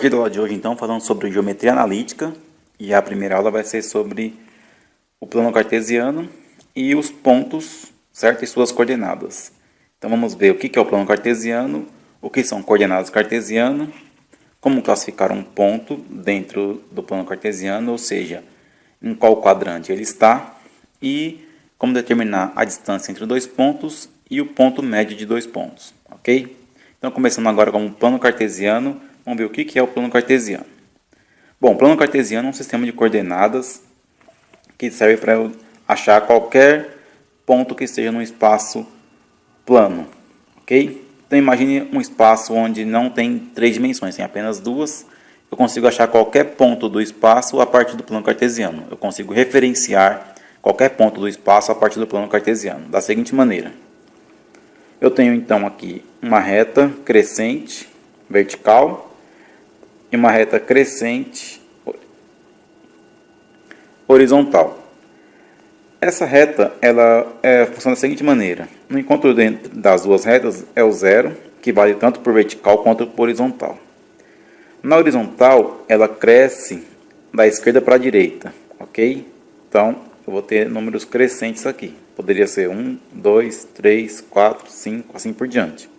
partir da aula de hoje, então, falando sobre geometria analítica, e a primeira aula vai ser sobre o plano cartesiano e os pontos, certo? E suas coordenadas. Então, vamos ver o que é o plano cartesiano, o que são coordenadas cartesianas, como classificar um ponto dentro do plano cartesiano, ou seja, em qual quadrante ele está, e como determinar a distância entre dois pontos e o ponto médio de dois pontos, ok? Então, começando agora com o plano cartesiano, vamos ver o que é o plano cartesiano. Bom, o plano cartesiano é um sistema de coordenadas que serve para eu achar qualquer ponto que esteja num espaço plano, ok? Então, imagine um espaço onde não tem três dimensões, tem apenas duas. Eu consigo achar qualquer ponto do espaço a partir do plano cartesiano. Eu consigo referenciar qualquer ponto do espaço a partir do plano cartesiano, da seguinte maneira. Eu tenho então aqui uma reta crescente vertical e uma reta crescente horizontal. Essa reta ela funciona da seguinte maneira. No encontro das duas retas é o zero, que vale tanto por vertical quanto por horizontal. Na horizontal, ela cresce da esquerda para a direita, ok? Então, eu vou ter números crescentes aqui. Poderia ser 1, 2, 3, 4, 5, assim por diante.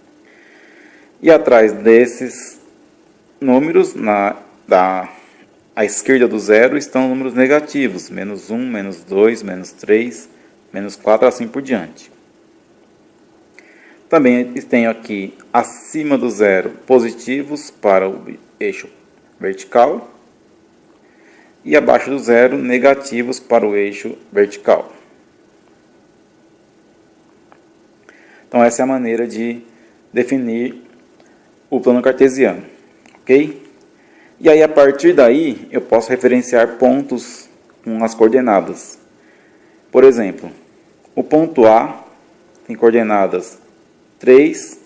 E atrás desses números, à esquerda do zero, estão números negativos. Menos 1, menos 2, menos 3, menos 4, assim por diante. Também tenho aqui, acima do zero, positivos para o eixo vertical. E abaixo do zero, negativos para o eixo vertical. Então, essa é a maneira de definir o plano cartesiano, ok? E aí, a partir daí, eu posso referenciar pontos com as coordenadas. Por exemplo, o ponto A tem coordenadas 3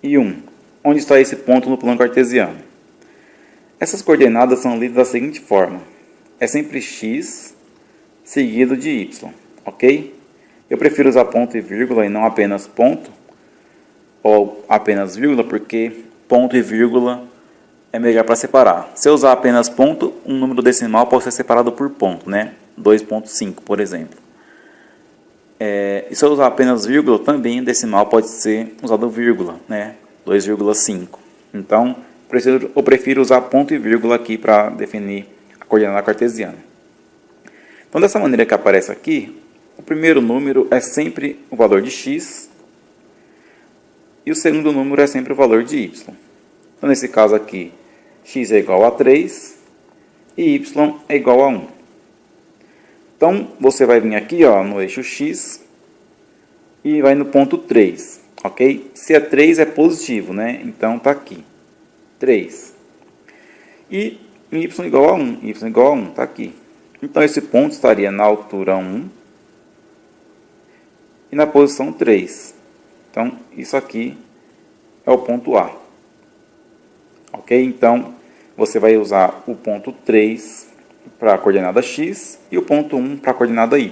e 1. Onde está esse ponto no plano cartesiano? Essas coordenadas são lidas da seguinte forma. É sempre x seguido de y, ok? Eu prefiro usar ponto e vírgula e não apenas ponto, ou apenas vírgula, porque ponto e vírgula é melhor para separar. Se eu usar apenas ponto, um número decimal pode ser separado por ponto, né? 2,5, por exemplo. E se eu usar apenas vírgula, também o decimal pode ser usado vírgula, né? 2,5. Então, eu prefiro usar ponto e vírgula aqui para definir a coordenada cartesiana. Então, dessa maneira que aparece aqui, o primeiro número é sempre o valor de x e o segundo número é sempre o valor de y. Então, nesse caso aqui, x é igual a 3 e y é igual a 1. Então, você vai vir aqui no eixo x e vai no ponto 3, ok? Se é 3 é positivo, né? Então, está aqui, 3. E y igual a 1, y igual a 1, está aqui. Então, esse ponto estaria na altura 1 e na posição 3. Então, isso aqui é o ponto A. Ok? Então, você vai usar o ponto 3 para a coordenada x e o ponto 1 para a coordenada y.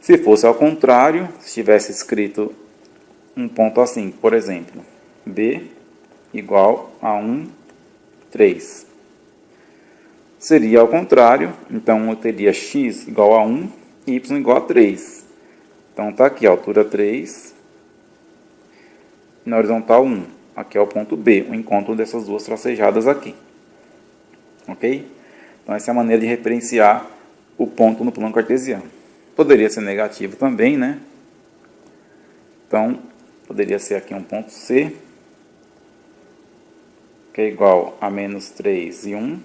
Se fosse ao contrário, se tivesse escrito um ponto assim, por exemplo, B igual a 1, 3. Seria ao contrário, então eu teria x igual a 1 e y igual a 3. Então, está aqui a altura 3, na horizontal 1. Aqui é o ponto B, o encontro dessas duas tracejadas aqui. Ok? Então, essa é a maneira de referenciar o ponto no plano cartesiano. Poderia ser negativo também, né? Então, poderia ser aqui um ponto C, que é igual a menos 3 e 1.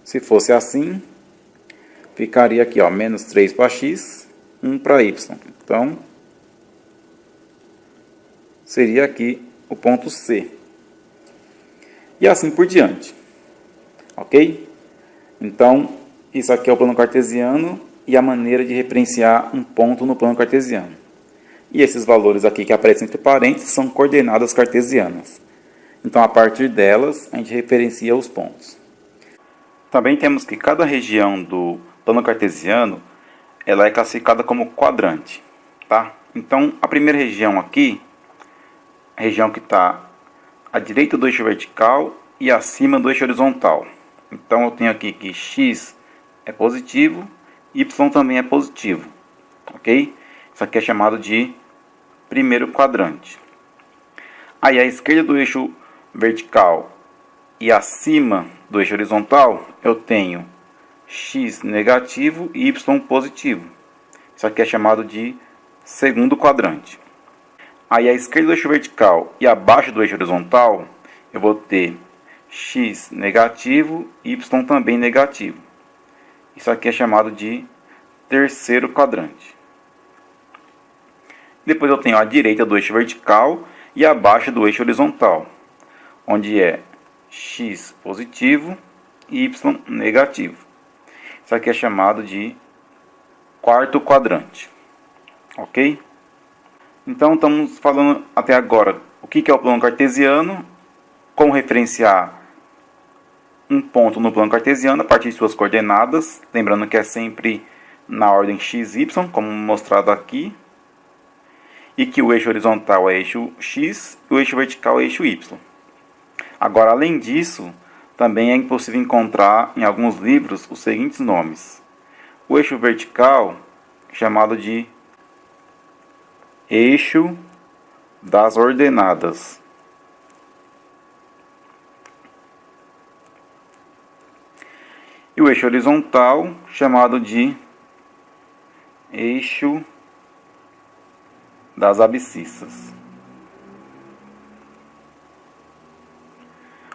Se fosse assim, ficaria aqui, menos 3 para x, 1 para y. Então, seria aqui o ponto C. E assim por diante. Ok? Então, isso aqui é o plano cartesiano e a maneira de referenciar um ponto no plano cartesiano. E esses valores aqui que aparecem entre parênteses são coordenadas cartesianas. Então, a partir delas, a gente referencia os pontos. Também temos que cada região do plano cartesiano ela é classificada como quadrante. Tá? Então, a primeira região aqui, a região que está à direita do eixo vertical e acima do eixo horizontal. Então eu tenho aqui que x é positivo, y também é positivo, ok? Isso aqui é chamado de primeiro quadrante. Aí à esquerda do eixo vertical e acima do eixo horizontal, eu tenho x negativo e y positivo. Isso aqui é chamado de segundo quadrante. Aí à esquerda do eixo vertical e abaixo do eixo horizontal, eu vou ter x negativo e y também negativo. Isso aqui é chamado de terceiro quadrante. Depois eu tenho à direita do eixo vertical e abaixo do eixo horizontal, onde é x positivo e y negativo. Isso aqui é chamado de quarto quadrante. Ok? Então estamos falando até agora o que é o plano cartesiano, como referenciar um ponto no plano cartesiano a partir de suas coordenadas, lembrando que é sempre na ordem x, y, como mostrado aqui, e que o eixo horizontal é eixo x e o eixo vertical é eixo y. Agora, além disso, também é possível encontrar em alguns livros os seguintes nomes. O eixo vertical, chamado de eixo das ordenadas. E o eixo horizontal, chamado de eixo das abscissas.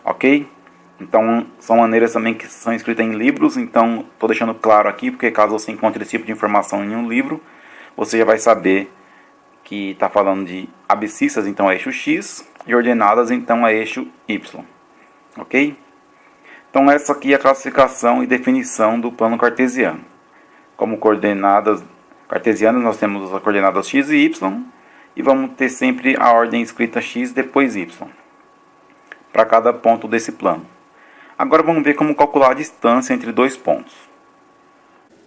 Ok? Então, são maneiras também que são escritas em livros. Então, estou deixando claro aqui, porque caso você encontre esse tipo de informação em um livro, você já vai saber que está falando de abscissas, então é eixo x, e ordenadas, então é eixo y. Ok? Então, essa aqui é a classificação e definição do plano cartesiano. Como coordenadas cartesianas, nós temos as coordenadas x e y, e vamos ter sempre a ordem escrita x depois y, para cada ponto desse plano. Agora vamos ver como calcular a distância entre dois pontos.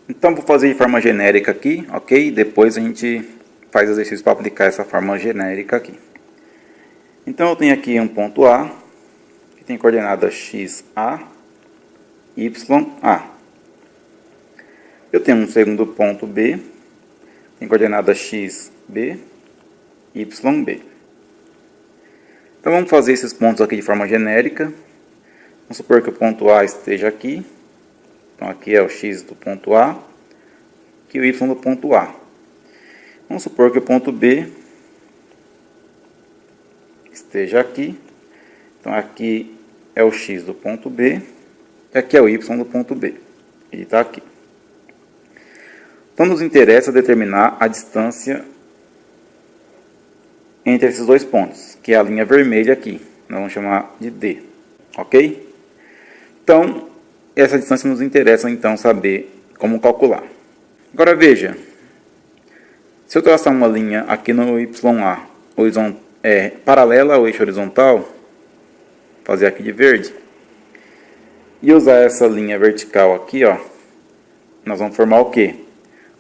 Então vou fazer de forma genérica aqui, ok? Depois a gente faz exercício para aplicar essa forma genérica aqui. Então eu tenho aqui um ponto A, que tem coordenada xa, ya. Eu tenho um segundo ponto B, tem coordenada xb, yb. Então vamos fazer esses pontos aqui de forma genérica. Vamos supor que o ponto A esteja aqui. Então aqui é o x do ponto A, aqui o y do ponto A. Vamos supor que o ponto B esteja aqui. Então aqui é o x do ponto B e aqui é o y do ponto B. Ele está aqui. Então nos interessa determinar a distância entre esses dois pontos, que é a linha vermelha aqui. Nós vamos chamar de D. Ok? Então, essa distância nos interessa então saber como calcular. Agora veja, se eu traçar uma linha aqui no YA, paralela ao eixo horizontal, fazer aqui de verde, e usar essa linha vertical aqui, ó, nós vamos formar o quê?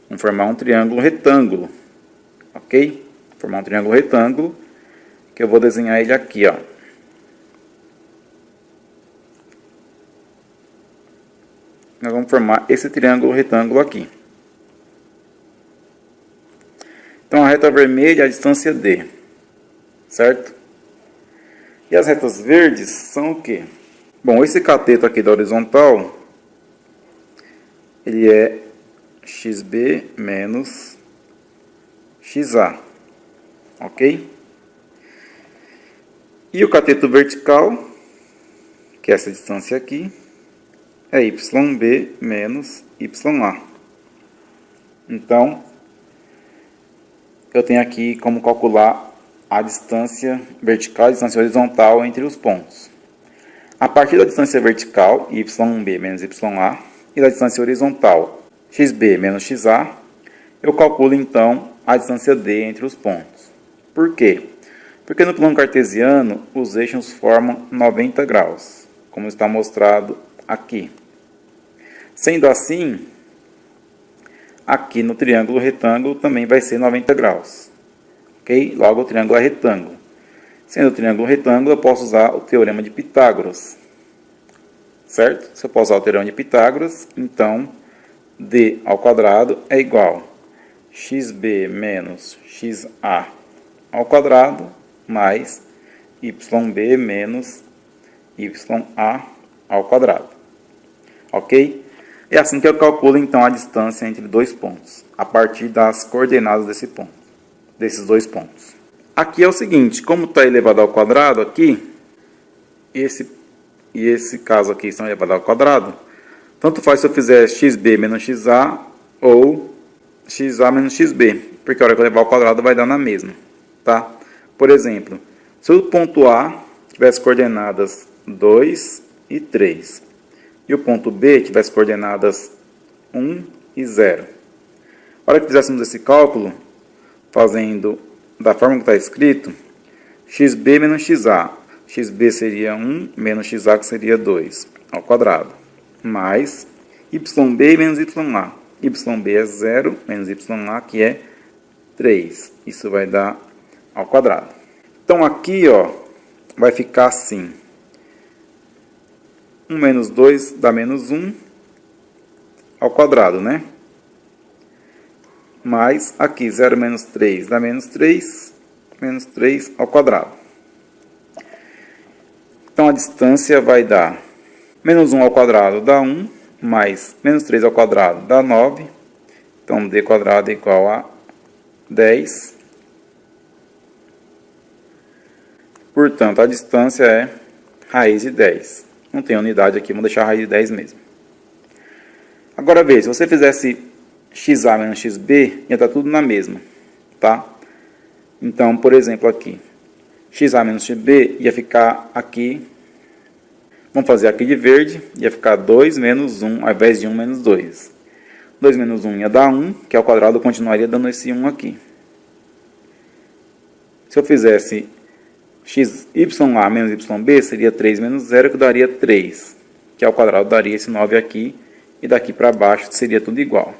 Vamos formar um triângulo retângulo, ok? Formar um triângulo retângulo, que eu vou desenhar ele aqui, ó. Nós vamos formar esse triângulo retângulo aqui. Então, a reta vermelha é a distância D, certo? E as retas verdes são o quê? Bom, esse cateto aqui da horizontal, ele é xb menos xa, ok? E o cateto vertical, que é essa distância aqui, é yb menos ya. Então, eu tenho aqui como calcular a distância vertical e a distância horizontal entre os pontos. A partir da distância vertical, yb menos ya, e da distância horizontal, xb menos xa, eu calculo então a distância d entre os pontos. Por quê? Porque no plano cartesiano, os eixos formam 90 graus, como está mostrado aqui. Sendo assim, aqui no triângulo retângulo também vai ser 90 graus. Ok? Logo, o triângulo é retângulo. Sendo triângulo retângulo, eu posso usar o teorema de Pitágoras. Certo? Se eu posso usar o teorema de Pitágoras, então d ao quadrado é igual a xb menos xa ao quadrado mais yb menos ya ao quadrado. Ok? É assim que eu calculo então a distância entre dois pontos, a partir das coordenadas desses dois pontos. Aqui é o seguinte, como está elevado ao quadrado aqui, esse caso aqui são elevados ao quadrado, tanto faz se eu fizer xb menos xa ou xa menos xb, porque a hora que eu levar ao quadrado vai dar na mesma. Tá? Por exemplo, se o ponto A tivesse coordenadas 2 e 3, e o ponto B tivesse coordenadas 1 e 0. A hora que fizéssemos esse cálculo, fazendo da forma que está escrito, xb menos xa, xb seria 1 menos xa, que seria 2, ao quadrado, mais yb menos ya. Yb é 0 menos ya, que é 3. Isso vai dar ao quadrado. Então aqui, ó, vai ficar assim. 1 menos 2 dá menos 1 ao quadrado, né? Mais aqui 0 menos 3 dá menos 3 ao quadrado. Então a distância vai dar menos 1 ao quadrado dá 1, mais menos 3 ao quadrado dá 9. Então d quadrado é igual a 10. Portanto, a distância é raiz de 10. Não tem unidade aqui, vamos deixar a raiz de 10 mesmo. Agora veja, se você fizesse xa menos xb, ia estar tudo na mesma, tá? Então, por exemplo, aqui, xa menos xb ia ficar aqui, vamos fazer aqui de verde, ia ficar 2 menos 1, ao invés de 1 menos 2. 2 menos 1 ia dar 1, que ao quadrado continuaria dando esse 1 aqui. Se eu fizesse xya menos yb, seria 3 menos 0, que daria 3, que ao quadrado daria esse 9 aqui, e daqui para baixo seria tudo igual.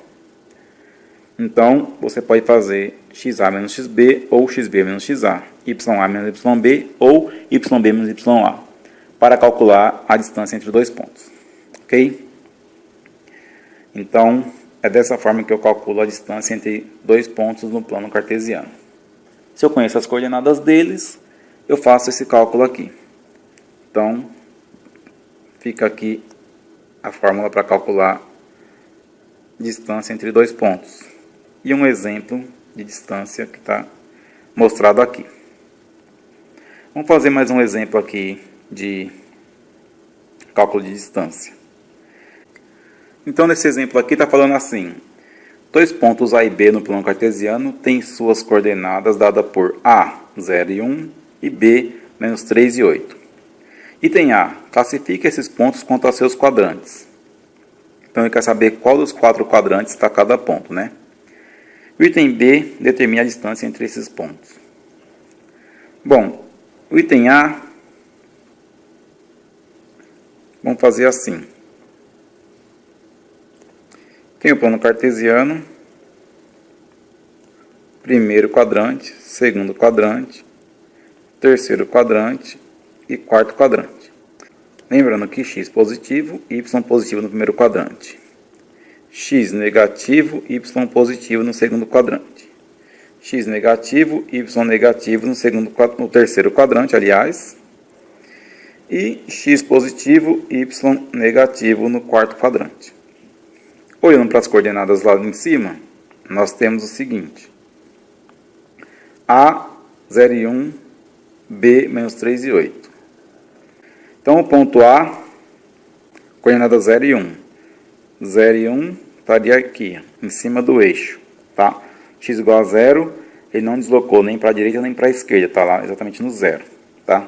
Então, você pode fazer xa menos xb, ou xb menos xa, ya menos yb, ou yb menos ya, para calcular a distância entre dois pontos. Ok? Então, é dessa forma que eu calculo a distância entre dois pontos no plano cartesiano. Se eu conheço as coordenadas deles, eu faço esse cálculo aqui. Então, fica aqui a fórmula para calcular distância entre dois pontos. E um exemplo de distância que está mostrado aqui. Vamos fazer mais um exemplo aqui de cálculo de distância. Então, nesse exemplo aqui está falando assim: dois pontos A e B no plano cartesiano têm suas coordenadas dadas por A, 0 e 1, e B, menos 3 e 8. Item A. Classifique esses pontos quanto aos seus quadrantes. Então, ele quer saber qual dos 4 quadrantes está cada ponto, né? O item B determina a distância entre esses pontos. Bom, o item A, vamos fazer assim. Tem o plano cartesiano, primeiro quadrante, segundo quadrante, terceiro quadrante e quarto quadrante. Lembrando que x positivo e y positivo no primeiro quadrante. X negativo e y positivo no segundo quadrante. X negativo e y negativo no terceiro quadrante, aliás. E x positivo e y negativo no quarto quadrante. Olhando para as coordenadas lá em cima, nós temos o seguinte. A, 0 e 1, B, menos 3 e 8. Então, o ponto A, coordenada 0 e 1. 0 e 1 estaria aqui, em cima do eixo. Tá? X igual a 0, ele não deslocou nem para a direita nem para a esquerda, está lá exatamente no 0. Tá?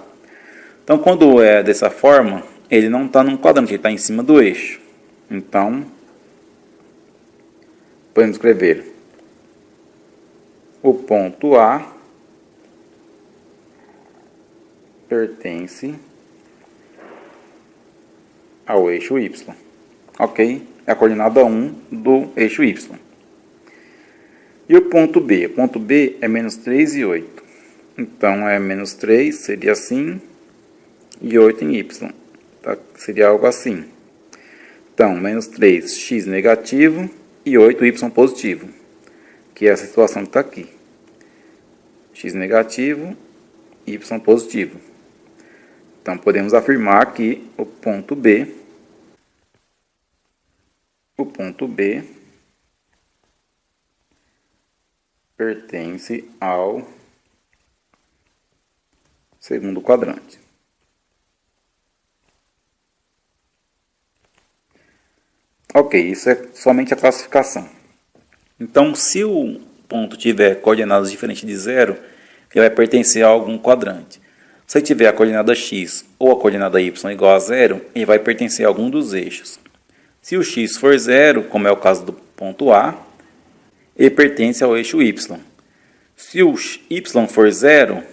Então, quando é dessa forma, ele não está num quadrante, ele está em cima do eixo. Então, podemos escrever o ponto A pertence ao eixo Y. Ok? É a coordenada 1 do eixo Y. E o ponto B? O ponto B é menos 3 e 8. Então, é menos 3, seria assim, e 8 em y. Tá? Seria algo assim. Então, menos 3, x negativo, e 8, y positivo. Que é essa situação que está aqui. X negativo, y positivo. Então, podemos afirmar que o ponto B pertence ao segundo quadrante. Ok, isso é somente a classificação. Então, se o ponto tiver coordenadas diferentes de zero, ele vai pertencer a algum quadrante. Se ele tiver a coordenada x ou a coordenada y igual a zero, ele vai pertencer a algum dos eixos. Se o x for zero, como é o caso do ponto A, ele pertence ao eixo y. Se o y for zero,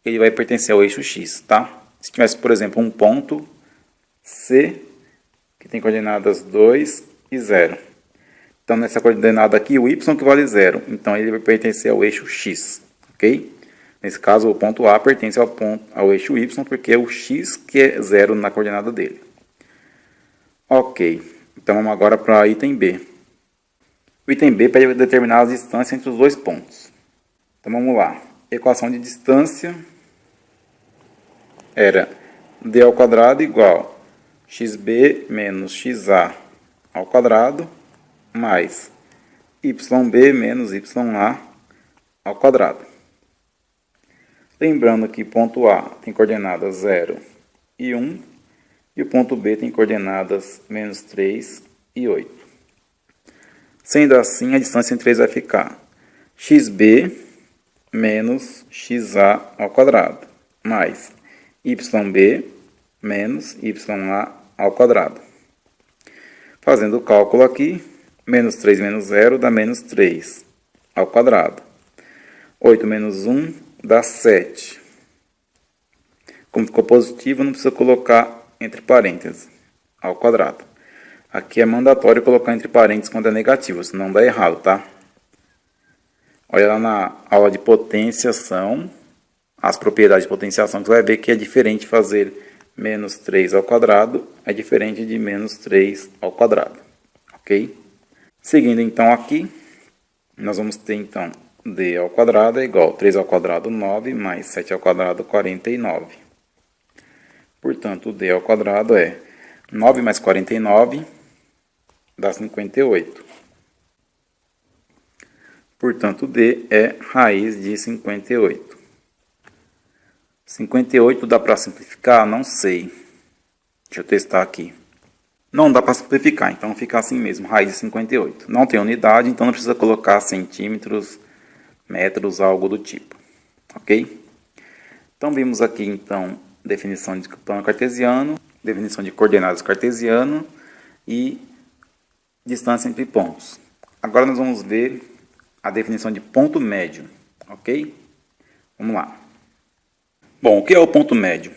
ele vai pertencer ao eixo x, tá? Se tivesse, por exemplo, um ponto C, que tem coordenadas 2 e 0. Então, nessa coordenada aqui, o y que vale 0. Então, ele vai pertencer ao eixo x, ok? Nesse caso, o ponto A pertence ao eixo y, porque é o x que é 0 na coordenada dele. Ok, então vamos agora para o item B. O item B pede determinar as distâncias entre os dois pontos. Então, vamos lá. Equação de distância era d ao quadrado igual xb menos xa ao quadrado mais yb menos ya ao quadrado. Lembrando que ponto A tem coordenadas 0 e 1 e o ponto B tem coordenadas menos 3 e 8. Sendo assim, a distância entre eles vai ficar xb menos xa ao quadrado mais yb menos ya ao quadrado. Fazendo o cálculo aqui, menos 3 menos 0 dá menos 3 ao quadrado. 8 menos 1 dá 7. Como ficou positivo, não precisa colocar entre parênteses, ao quadrado. Aqui é mandatório colocar entre parênteses quando é negativo, senão dá errado, tá? Olha lá na aula de potenciação, as propriedades de potenciação, que você vai ver que é diferente fazer menos 3 ao quadrado, é diferente de menos 3 ao quadrado, ok? Seguindo então aqui, nós vamos ter então d ao quadrado é igual a 3 ao quadrado 9 mais 7 ao quadrado 49. Portanto, o d ao quadrado é 9 mais 49 dá 58. Portanto, d é raiz de 58. 58 dá para simplificar? Não sei. Deixa eu testar aqui. Não dá para simplificar, então fica assim mesmo, raiz de 58. Não tem unidade, então não precisa colocar centímetros, metros, algo do tipo. Ok? Então, vimos aqui, então, definição de plano cartesiano, definição de coordenadas cartesiano e distância entre pontos. Agora nós vamos ver a definição de ponto médio, ok? Vamos lá. Bom, o que é o ponto médio?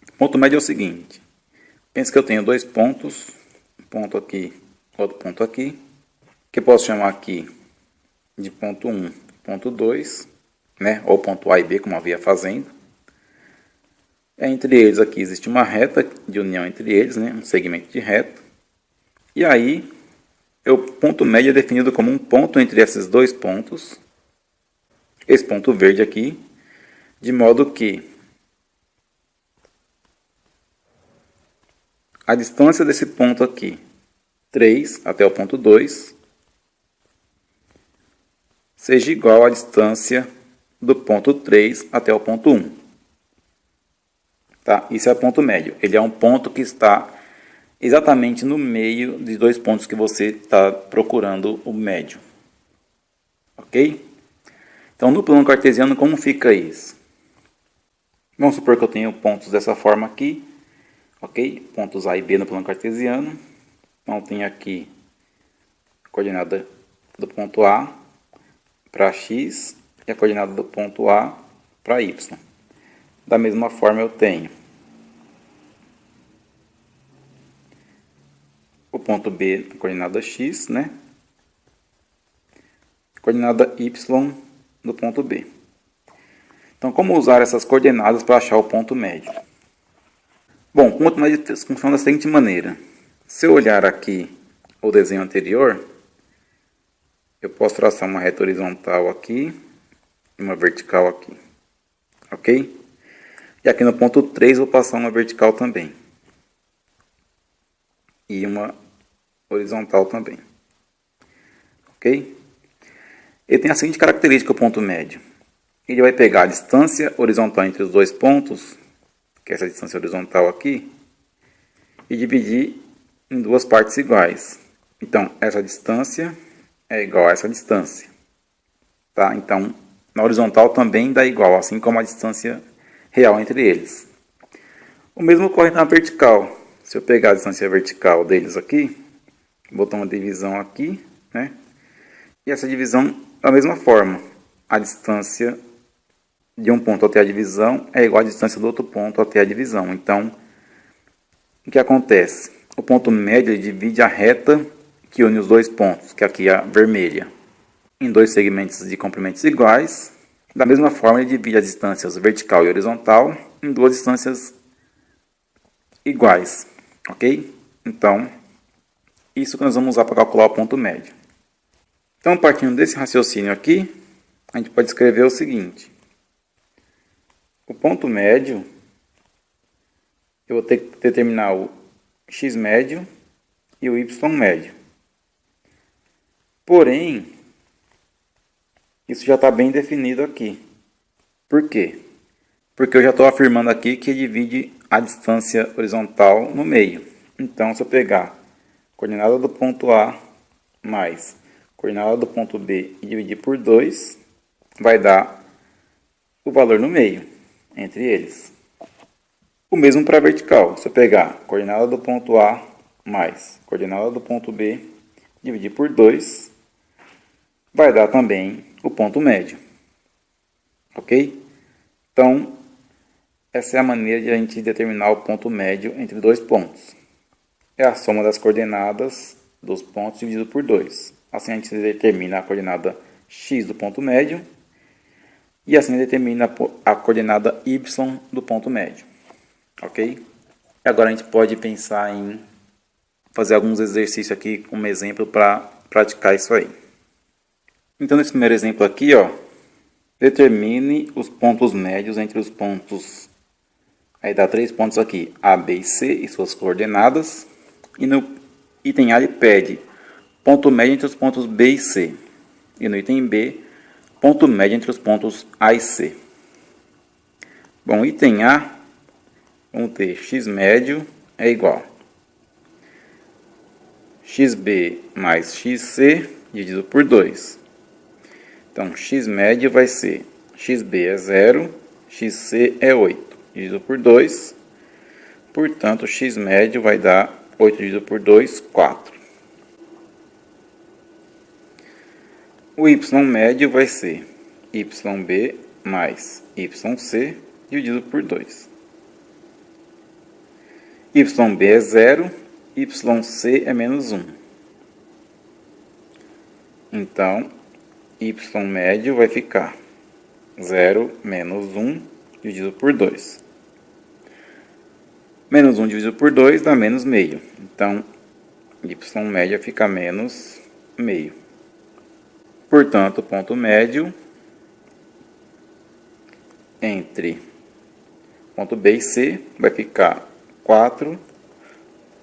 O ponto médio é o seguinte. Pensa que eu tenho dois pontos, um ponto aqui, outro ponto aqui, que eu posso chamar aqui de ponto 1, ponto 2, né? Ou ponto A e B, como havia fazendo. Entre eles aqui existe uma reta de união entre eles, né? Um segmento de reta. E aí, o ponto médio é definido como um ponto entre esses dois pontos, esse ponto verde aqui, de modo que a distância desse ponto aqui, 3 até o ponto 2, seja igual à distância do ponto 3 até o ponto 1. Tá? Isso é o ponto médio. Ele é um ponto que está exatamente no meio de dois pontos que você está procurando o médio. Ok? Então, no plano cartesiano, como fica isso? Vamos supor que eu tenho pontos dessa forma aqui. Ok? Pontos A e B no plano cartesiano. Então, eu tenho aqui a coordenada do ponto A para x e a coordenada do ponto A para y. Da mesma forma, eu tenho o ponto B na coordenada x, né? Coordenada y do ponto B. Então, como usar essas coordenadas para achar o ponto médio? Bom, o ponto médio funciona da seguinte maneira. Se eu olhar aqui o desenho anterior, eu posso traçar uma reta horizontal aqui e uma vertical aqui. Ok? E aqui no ponto 3 vou passar uma vertical também. E uma horizontal também. Ok? Ele tem a seguinte característica, o ponto médio. Ele vai pegar a distância horizontal entre os dois pontos, que é essa distância horizontal aqui, e dividir em duas partes iguais. Então, essa distância é igual a essa distância. Tá? Então, na horizontal também dá igual, assim como a distância real entre eles. O mesmo ocorre na vertical. Se eu pegar a distância vertical deles aqui, botar uma divisão aqui, né? E essa divisão, da mesma forma, a distância de um ponto até a divisão é igual à distância do outro ponto até a divisão. Então, o que acontece? O ponto médio divide a reta que une os dois pontos, que aqui é a vermelha, em dois segmentos de comprimentos iguais. Da mesma forma, ele divide as distâncias vertical e horizontal em duas distâncias iguais, ok? Então, isso que nós vamos usar para calcular o ponto médio. Então, partindo desse raciocínio aqui, a gente pode escrever o seguinte. O ponto médio, eu vou ter que determinar o x médio e o y médio. Porém, isso já está bem definido aqui. Por quê? Porque eu já estou afirmando aqui que divide a distância horizontal no meio. Então, se eu pegar a coordenada do ponto A mais a coordenada do ponto B e dividir por 2, vai dar o valor no meio, entre eles. O mesmo para a vertical. Se eu pegar a coordenada do ponto A mais a coordenada do ponto B, dividir por 2, vai dar também o ponto médio. Ok? Então, essa é a maneira de a gente determinar o ponto médio entre dois pontos. É a soma das coordenadas dos pontos dividido por 2. Assim a gente determina a coordenada x do ponto médio e assim determina a coordenada y do ponto médio. Ok? E agora a gente pode pensar em fazer alguns exercícios aqui como exemplo para praticar isso aí. Então, nesse primeiro exemplo aqui, ó, determine os pontos médios entre os pontos. Aí dá 3 pontos aqui, A, B e C e suas coordenadas. E no item A ele pede ponto médio entre os pontos B e C. E no item B, ponto médio entre os pontos A e C. Bom, item A, vamos ter x médio é igual xb mais xc dividido por 2. Então, x médio vai ser xb é 0, xc é 8, dividido por 2. Portanto, x médio vai dar 8 dividido por 2, 4. O y médio vai ser yb mais yc dividido por 2. Yb é 0, yc é menos 1. Então, y médio vai ficar 0 menos 1 dividido por 2. Menos 1 dividido por 2 dá menos meio. Então, y médio fica menos meio. Portanto, o ponto médio entre ponto B e C vai ficar 4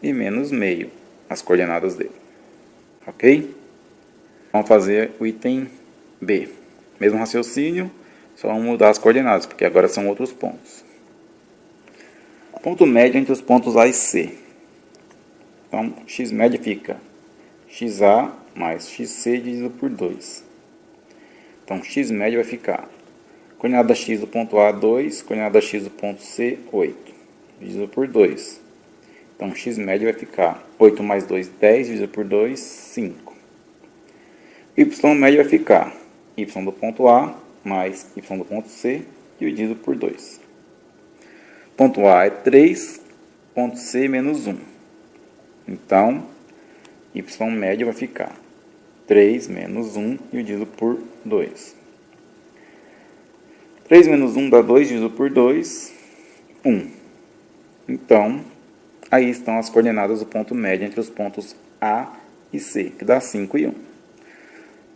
e menos meio, as coordenadas dele. Ok? Vamos fazer o item B. Mesmo raciocínio, só vamos mudar as coordenadas, porque agora são outros pontos. Ponto médio entre os pontos A e C. Então, x médio fica xa mais xc dividido por 2. Então, x médio vai ficar coordenada x do ponto A, 2, coordenada x do ponto C, 8, dividido por 2. Então, x médio vai ficar 8 mais 2, 10, dividido por 2, 5. Y médio vai ficar y do ponto A mais y do ponto C, dividido por 2. Ponto A é 3, ponto C menos 1. Então, y médio vai ficar 3 menos 1 dividido por 2. 3 menos 1 dá 2, dividido por 2, 1. Então, aí estão as coordenadas do ponto médio entre os pontos A e C, que dá 5 e 1.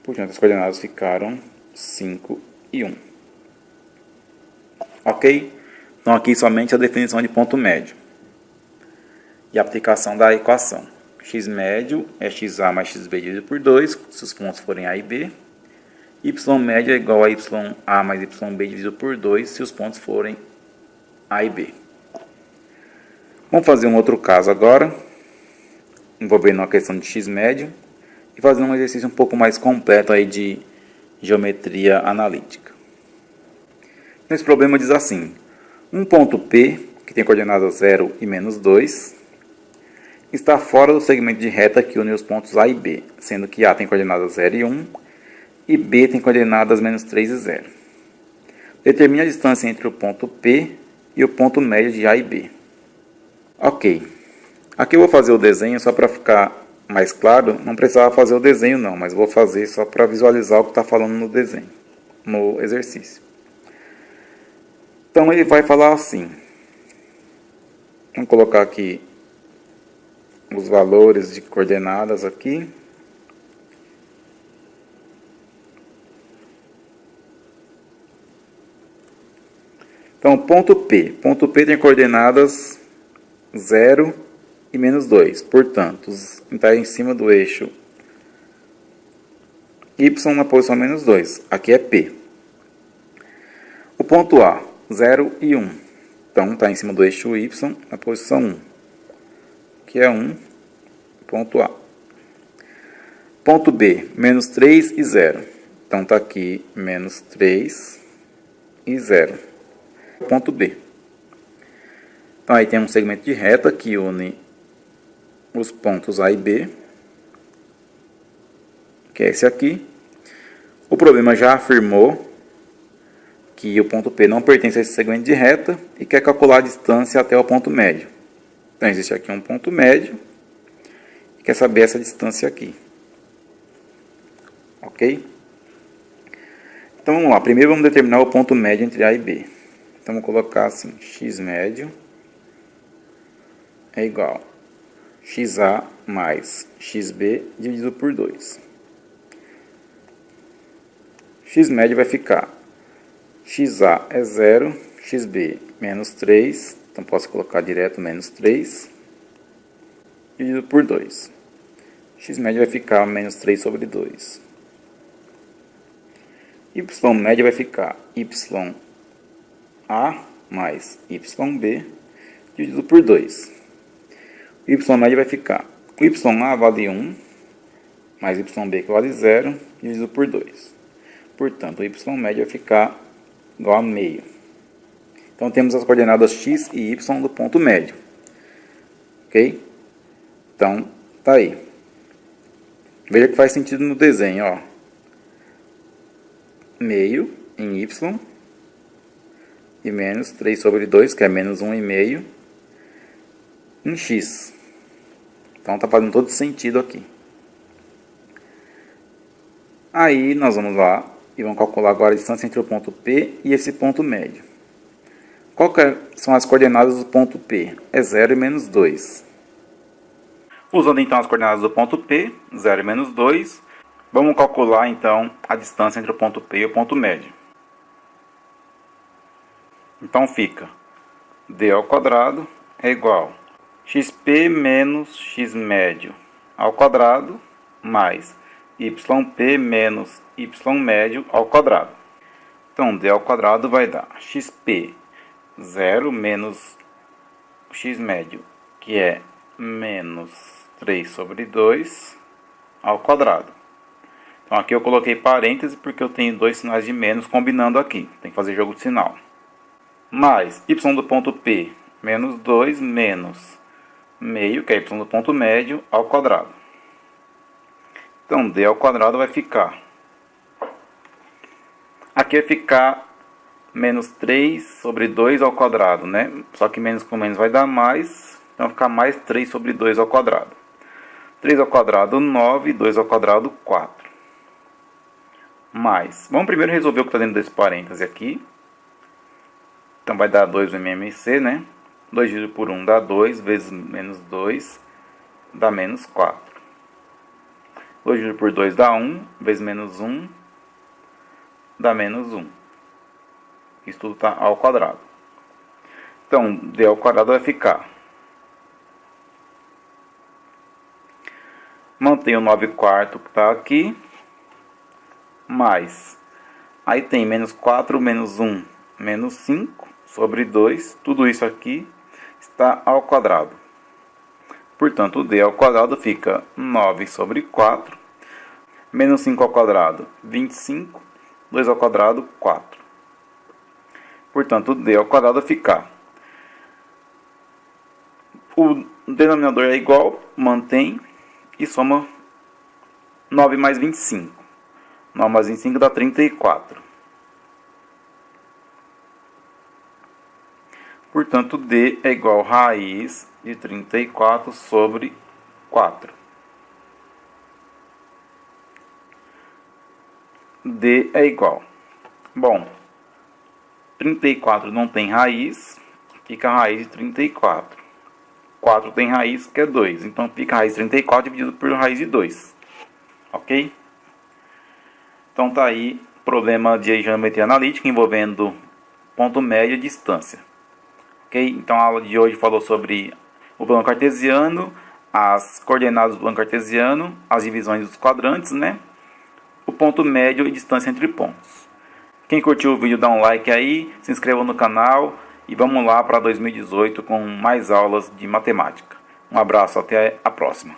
Portanto, as coordenadas ficaram 5 e 1. Ok? Então, aqui somente a definição de ponto médio. E a aplicação da equação. X médio é xa mais xb dividido por 2, se os pontos forem A e B. Y médio é igual a YA mais YB dividido por 2, se os pontos forem A e B. Vamos fazer um outro caso agora, envolvendo a questão de x médio, e fazer um exercício um pouco mais completo aí de geometria analítica. Nesse problema diz assim: um ponto P, que tem coordenadas 0 e menos 2, está fora do segmento de reta que une os pontos A e B, sendo que A tem coordenadas 0 e 1, e B tem coordenadas menos 3 e 0. Determine a distância entre o ponto P e o ponto médio de A e B. Ok. Aqui eu vou fazer o desenho só para ficar mais claro. Não precisava fazer o desenho não, mas vou fazer só para visualizar o que está falando no desenho, no exercício. Então ele vai falar assim. Vamos colocar aqui os valores de coordenadas aqui. Então, ponto P tem coordenadas 0 e menos 2. Portanto, está em cima do eixo Y na posição menos 2. Aqui é P. O ponto A, 0 e 1. Então, está em cima do eixo Y na posição 1. Aqui é 1, ponto A. Ponto B, menos 3 e 0. Então, está aqui menos 3 e 0. Ponto B. Então, aí tem um segmento de reta que une os pontos A e B, que é esse aqui. O problema já afirmou que o ponto P não pertence a esse segmento de reta e quer calcular a distância até o ponto médio. Então, existe aqui um ponto médio e quer saber essa distância aqui. Ok? Então, vamos lá. Primeiro, vamos determinar o ponto médio entre A e B. Então, vou colocar assim, x médio é igual a xa mais xb dividido por 2. X médio vai ficar xa é 0, xb menos 3, então posso colocar direto menos 3, dividido por 2. X médio vai ficar menos 3 sobre 2. Y médio vai ficar ya mais yb dividido por 2. O y médio vai ficar, o ya vale 1, mais yb que vale 0, dividido por 2. Portanto, o y médio vai ficar igual a meio. Então, temos as coordenadas x e y do ponto médio. Ok? Então, tá aí. Veja que faz sentido no desenho, ó. Meio em y e menos 3 sobre 2, que é menos 1,5, em x. Então, está fazendo todo sentido aqui. Aí, nós vamos lá e vamos calcular agora a distância entre o ponto P e esse ponto médio. Qual que são as coordenadas do ponto P? É 0 e menos 2. Usando então as coordenadas do ponto P, 0 e menos 2, vamos calcular então a distância entre o ponto P e o ponto médio. Então fica d ao quadrado é igual a xp menos x médio ao quadrado mais yp menos y médio ao quadrado. Então d ao quadrado vai dar xp 0 menos x médio, que é menos 3 sobre 2 ao quadrado. Então aqui eu coloquei parêntese porque eu tenho dois sinais de menos combinando aqui. Tem que fazer jogo de sinal. Mais y do ponto P menos 2 menos meio, que é y do ponto médio, ao quadrado. Então d ao quadrado vai ficar. Aqui vai ficar menos 3 sobre 2 ao quadrado, né? Só que menos com menos vai dar mais. Então vai ficar mais 3 sobre 2 ao quadrado. 3 ao quadrado 9, 2 ao quadrado 4. Mais. Vamos primeiro resolver o que está dentro desse parêntese aqui. Então vai dar 2 MMC, né? 2 dividido por 1 dá 2, vezes menos 2 dá menos 4. 2 dividido por 2 dá 1, vezes menos 1 dá menos 1. Isso tudo está ao quadrado. Então, d ao quadrado vai ficar. Mantém o 9 quarto que está aqui. Mais. Aí tem menos 4, menos 1, menos 5 sobre 2. Tudo isso aqui está ao quadrado. Portanto, o d ao quadrado fica 9 sobre 4. Menos 5 ao quadrado, 25. 2 ao quadrado, 4. Portanto, o d ao quadrado fica. O denominador é igual, mantém e soma 9 mais 25. 9 mais 25 dá 34. Portanto, d é igual a raiz de 34 sobre 4. D é igual. Bom, 34 não tem raiz, fica a raiz de 34. 4 tem raiz, que é 2. Então, fica a raiz de 34 dividido por raiz de 2. Ok? Então, tá aí problema de geometria analítica envolvendo ponto médio e distância. Ok? Então, a aula de hoje falou sobre o plano cartesiano, as coordenadas do plano cartesiano, as divisões dos quadrantes, né? O ponto médio e distância entre pontos. Quem curtiu o vídeo, dá um like aí, se inscreva no canal e vamos lá para 2018 com mais aulas de matemática. Um abraço, até a próxima.